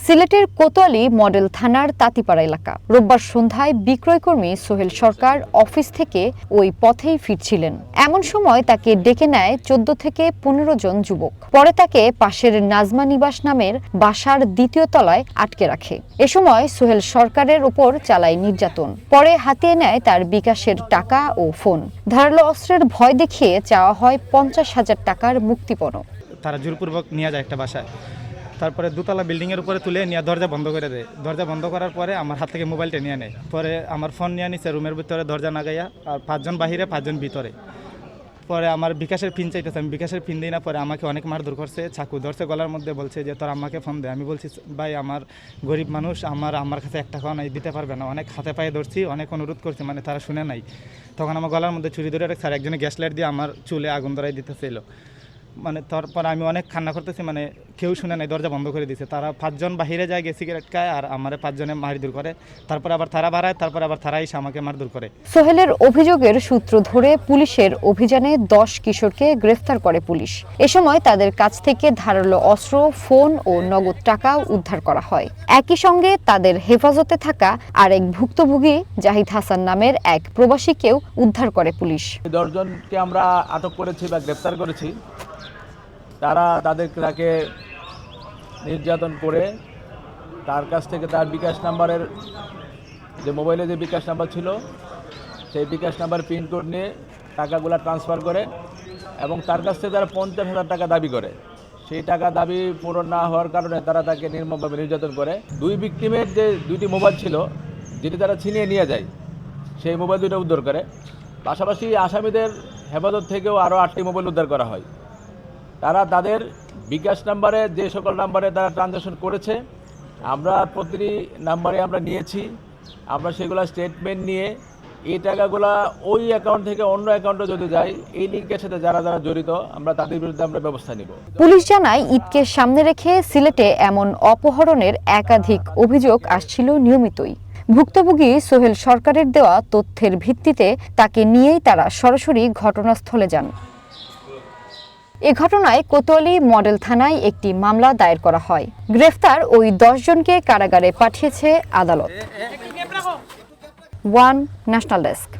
সিলেটের কোতোয়ালি মডেল থানার তাঁতিপাড়া এলাকা। রোববার সন্ধ্যায় বিক্রয়কর্মী সোহেল সরকার অফিস থেকে ওই পথেই ফিরছিলেন। এমন সময় তাকে ডেকে নেয় 14 থেকে 15 জন যুবক। পরে তাকে পাশের নাজমা নিবাস নামের বাসার দ্বিতীয় তলায় আটকে রাখে। এ সময় সোহেল সরকারের উপর চালায় নির্যাতন। পরে হাতিয়ে নেয় তার বিকাশের টাকা ও ফোন। ধারালো অস্ত্রের ভয় দেখিয়ে চাওয়া হয় 50,000 টাকার মুক্তিপণ। তারা জোরপূর্বক নিয়ে যায় একটা বাসায়। তারপরে দোতলা বিল্ডিংয়ের উপরে তুলে নিয়ে দরজা বন্ধ করে দেয়। দরজা বন্ধ করার পরে আমার হাত থেকে মোবাইলটা নিয়ে নেয়। পরে আমার ফোন নিয়ে নিছে রুমের ভিতরে দরজা নাগাইয়া, আর 5 জন বাহিরে 5 জন ভিতরে। পরে আমার বিকাশের পিন চাইতেছে, আমি বিকাশের পিন দিই না। পরে আমাকে অনেক মারধর করছে, চাকু ধরছে গলার মধ্যে, বলছে যে তোর আম্মাকে ফোন দে। আমি বলছি ভাই আমার গরিব মানুষ, আমার কাছে 1 টাকাও নাই, দিতে পারবে না। অনেক হাতে পায়ে ধরছি, অনেক অনুরোধ করছি, মানে তারা শুনে নাই। তখন আমার গলার মধ্যে ছুরি ধরে রাখছে, আর একজনে গ্যাস লাইট দিয়ে আমার চুলে আগুন ধরাই দিতেছিল। মানে তারপর আমি অনেক কান্না করতেছি, মানে কেউ শুনে নাই, দরজা বন্ধ করে দিয়েছে। তারা 5 জন বাহিরে যায়, গিয়ে সিগারেট খায়, আর আমারে 5 জনে মারধর করে। তারপর আবার তারা বাড়ায়, তারপর আবার তারা এসে আমাকে মারধর করে। সোহেলের অভিযোগের সূত্র ধরে পুলিশের অভিযানে 10 কিশোরকে গ্রেফতার করে পুলিশ। এ সময় তাদের কাছ থেকে ধারালো অস্ত্র, ফোন ও নগদ টাকা উদ্ধার করা হয়। একই সঙ্গে তাদের হেফাজতে থাকা আরেক ভুক্তভোগী জাহিদ হাসান নামের এক প্রবাসীকেও উদ্ধার করে পুলিশ। 10 জনকে আমরা আটক করেছি বা গ্রেফতার করেছি। তাকে নির্যাতন করে তার কাছ থেকে তার বিকাশ নাম্বারের যে মোবাইলে যে বিকাশ নাম্বার ছিল সেই বিকাশ নাম্বার প্রিন্ট কোড নিয়ে টাকাগুলো ট্রান্সফার করে এবং তার কাছ থেকে তারা 50,000 টাকা দাবি করে। সেই টাকা দাবি পূরণ না হওয়ার কারণে তারা তাকে নির্মমভাবে নির্যাতন করে। 2 ভিকটিমের যে 2টি মোবাইল ছিল যেটি তারা ছিনিয়ে নিয়ে যায়, সেই মোবাইল 2টা উদ্ধার করে। পাশাপাশি আসামিদের হেফাজত থেকেও আরও 8টি মোবাইল উদ্ধার করা হয়। তারা তাদের বিকাশ নাম্বারে যে সকল নাম্বারে তারা ট্রানজ্যাকশন করেছে, আমরা প্রতিটি নাম্বারে আমরা নিয়েছি। আমরা সেগুলো স্টেটমেন্ট নিয়ে এই টাকাগুলা ওই অ্যাকাউন্ট থেকে অন্য অ্যাকাউন্টে যদি যায়, এই লিঙ্কের সাথে যারা জড়িত আমরা তাদের বিরুদ্ধে আমরা ব্যবস্থা নিব। পুলিশ জানায় ঈদকে সামনে রেখে সিলেটে এমন অপহরণের একাধিক অভিযোগ আসছিল নিয়মিতই। ভুক্তভোগী সোহেল সরকারের দেওয়া তথ্যের ভিত্তিতে তাকে নিয়েই তারা সরাসরি ঘটনাস্থলে যান। এ ঘটনায় কোতোয়ালি মডেল থানায় একটি মামলা দায়ের করা হয়। গ্রেফতার ওই 10 জনকে কারাগারে পাঠিয়েছে আদালত। One national desk.